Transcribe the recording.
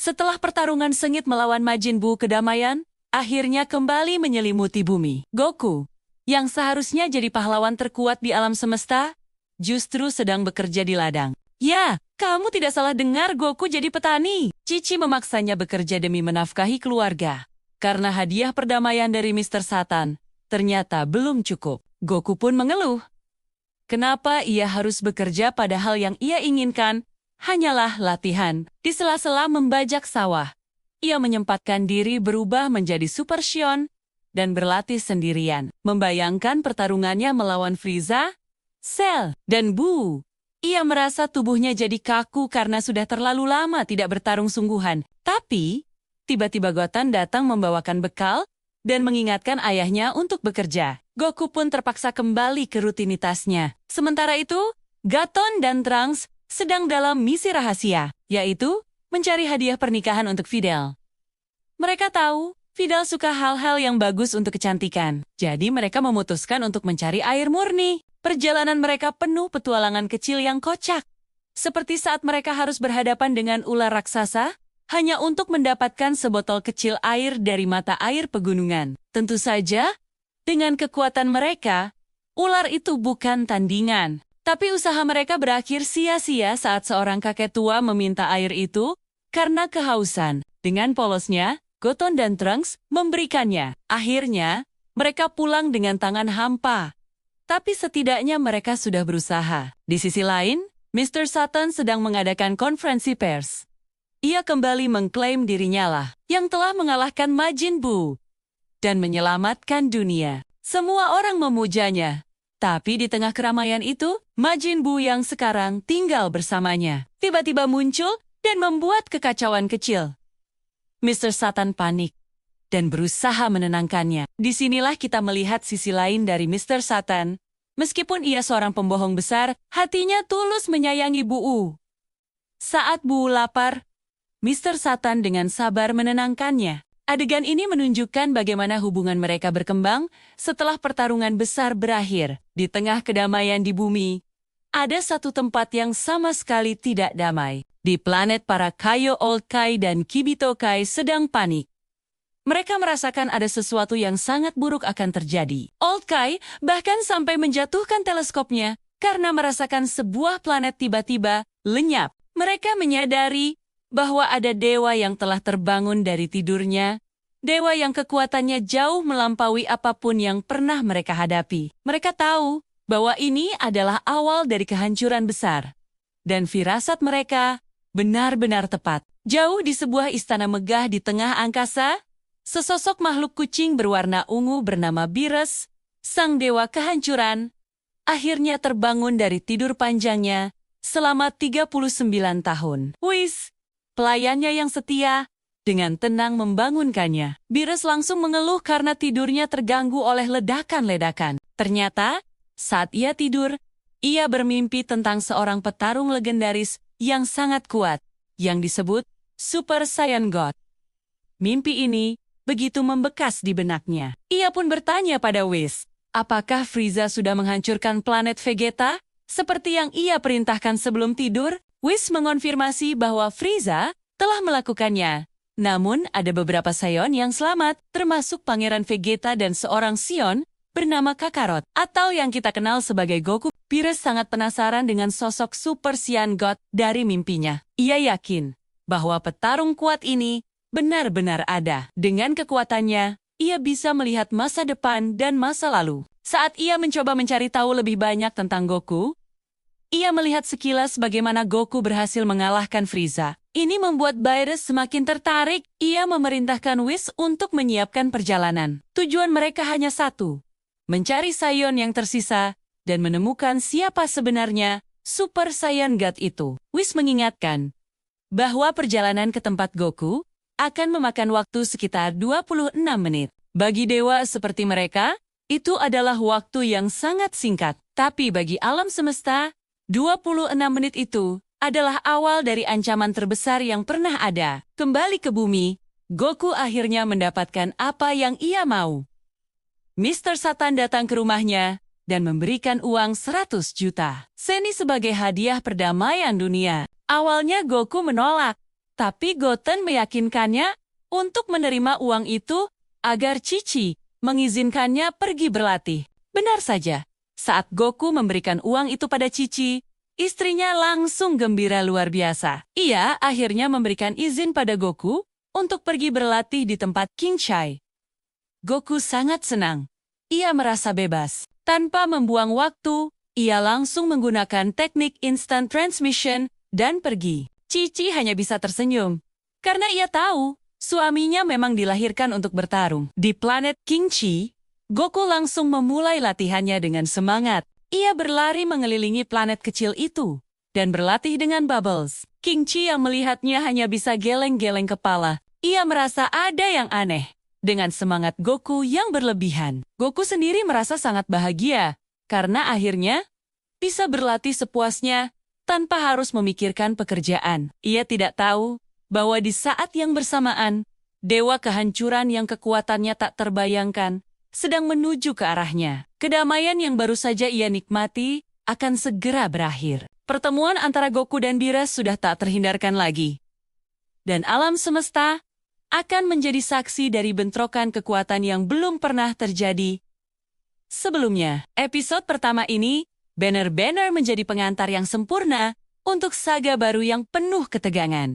Setelah pertarungan sengit melawan Majin Buu, kedamaian akhirnya kembali menyelimuti bumi. Goku, yang seharusnya jadi pahlawan terkuat di alam semesta, justru sedang bekerja di ladang. Ya, kamu tidak salah dengar, Goku jadi petani. Cici memaksanya bekerja demi menafkahi keluarga. Karena hadiah perdamaian dari Mr. Satan ternyata belum cukup. Goku pun mengeluh. Kenapa ia harus bekerja padahal yang ia inginkan hanyalah latihan. Di sela-sela membajak sawah, ia menyempatkan diri berubah menjadi Super Shion dan berlatih sendirian. Membayangkan pertarungannya melawan Frieza, Cell, dan Buu. Ia merasa tubuhnya jadi kaku karena sudah terlalu lama tidak bertarung sungguhan. Tapi, tiba-tiba Goten datang membawakan bekal dan mengingatkan ayahnya untuk bekerja. Goku pun terpaksa kembali ke rutinitasnya. Sementara itu, Gaton dan Trunks sedang dalam misi rahasia, yaitu mencari hadiah pernikahan untuk Videl. Mereka tahu Videl suka hal-hal yang bagus untuk kecantikan, jadi mereka memutuskan untuk mencari air murni. Perjalanan mereka penuh petualangan kecil yang kocak. Seperti saat mereka harus berhadapan dengan ular raksasa, hanya untuk mendapatkan sebotol kecil air dari mata air pegunungan. Tentu saja, dengan kekuatan mereka, ular itu bukan tandingan. Tapi usaha mereka berakhir sia-sia saat seorang kakek tua meminta air itu karena kehausan. Dengan polosnya, Goten dan Trunks memberikannya. Akhirnya, mereka pulang dengan tangan hampa. Tapi setidaknya mereka sudah berusaha. Di sisi lain, Mr. Satan sedang mengadakan konferensi pers. Ia kembali mengklaim dirinya lah yang telah mengalahkan Majin Buu dan menyelamatkan dunia. Semua orang memujanya. Tapi di tengah keramaian itu, Majin Buu yang sekarang tinggal bersamanya tiba-tiba muncul dan membuat kekacauan kecil. Mr. Satan panik dan berusaha menenangkannya. Disinilah kita melihat sisi lain dari Mr. Satan. Meskipun ia seorang pembohong besar, hatinya tulus menyayangi Buu. Saat Buu lapar, Mr. Satan dengan sabar menenangkannya. Adegan ini menunjukkan bagaimana hubungan mereka berkembang setelah pertarungan besar berakhir. Di tengah kedamaian di bumi, ada satu tempat yang sama sekali tidak damai. Di planet para Kaio Old Kai dan Kibito Kai sedang panik. Mereka merasakan ada sesuatu yang sangat buruk akan terjadi. Old Kai bahkan sampai menjatuhkan teleskopnya karena merasakan sebuah planet tiba-tiba lenyap. Mereka menyadari bahwa ada dewa yang telah terbangun dari tidurnya, dewa yang kekuatannya jauh melampaui apapun yang pernah mereka hadapi. Mereka tahu bahwa ini adalah awal dari kehancuran besar. Dan firasat mereka benar-benar tepat. Jauh di sebuah istana megah di tengah angkasa, sesosok makhluk kucing berwarna ungu bernama Beerus, sang dewa kehancuran, akhirnya terbangun dari tidur panjangnya selama 39 tahun. Whis, pelayannya yang setia, dengan tenang membangunkannya. Beerus langsung mengeluh karena tidurnya terganggu oleh ledakan-ledakan. Ternyata, saat ia tidur, ia bermimpi tentang seorang petarung legendaris yang sangat kuat, yang disebut Super Saiyan God. Mimpi ini begitu membekas di benaknya. Ia pun bertanya pada Whis, apakah Frieza sudah menghancurkan planet Vegeta, seperti yang ia perintahkan sebelum tidur? Whis mengonfirmasi bahwa Frieza telah melakukannya. Namun, ada beberapa Saiyan yang selamat, termasuk Pangeran Vegeta dan seorang Sion bernama Kakarot, atau yang kita kenal sebagai Goku. Beerus sangat penasaran dengan sosok Super Saiyan God dari mimpinya. Ia yakin bahwa petarung kuat ini benar-benar ada. Dengan kekuatannya, ia bisa melihat masa depan dan masa lalu. Saat ia mencoba mencari tahu lebih banyak tentang Goku, ia melihat sekilas bagaimana Goku berhasil mengalahkan Frieza. Ini membuat Beerus semakin tertarik. Ia memerintahkan Whis untuk menyiapkan perjalanan. Tujuan mereka hanya satu, mencari Saiyan yang tersisa dan menemukan siapa sebenarnya Super Saiyan God itu. Whis mengingatkan bahwa perjalanan ke tempat Goku akan memakan waktu sekitar 26 menit. Bagi dewa seperti mereka, itu adalah waktu yang sangat singkat. Tapi bagi alam semesta, 26 menit itu adalah awal dari ancaman terbesar yang pernah ada. Kembali ke bumi, Goku akhirnya mendapatkan apa yang ia mau. Mr. Satan datang ke rumahnya dan memberikan uang 100 juta seni sebagai hadiah perdamaian dunia. Awalnya Goku menolak, Tapi Goten meyakinkannya untuk menerima uang itu agar Cici mengizinkannya pergi berlatih. Benar saja, saat Goku memberikan uang itu pada Cici, istrinya langsung gembira luar biasa. Ia akhirnya memberikan izin pada Goku untuk pergi berlatih di tempat King Chai. Goku sangat senang. Ia merasa bebas. Tanpa membuang waktu, ia langsung menggunakan teknik instant transmission dan pergi. Cici hanya bisa tersenyum, karena ia tahu suaminya memang dilahirkan untuk bertarung. Di planet King Chi, Goku langsung memulai latihannya dengan semangat. Ia berlari mengelilingi planet kecil itu dan berlatih dengan Bubbles. King Chi yang melihatnya hanya bisa geleng-geleng kepala. Ia merasa ada yang aneh dengan semangat Goku yang berlebihan. Goku sendiri merasa sangat bahagia karena akhirnya bisa berlatih sepuasnya tanpa harus memikirkan pekerjaan. Ia tidak tahu bahwa di saat yang bersamaan, dewa kehancuran yang kekuatannya tak terbayangkan sedang menuju ke arahnya. Kedamaian yang baru saja ia nikmati akan segera berakhir. Pertemuan antara Goku dan Beerus sudah tak terhindarkan lagi. Dan alam semesta akan menjadi saksi dari bentrokan kekuatan yang belum pernah terjadi sebelumnya. Episode pertama ini benar-benar menjadi pengantar yang sempurna untuk saga baru yang penuh ketegangan.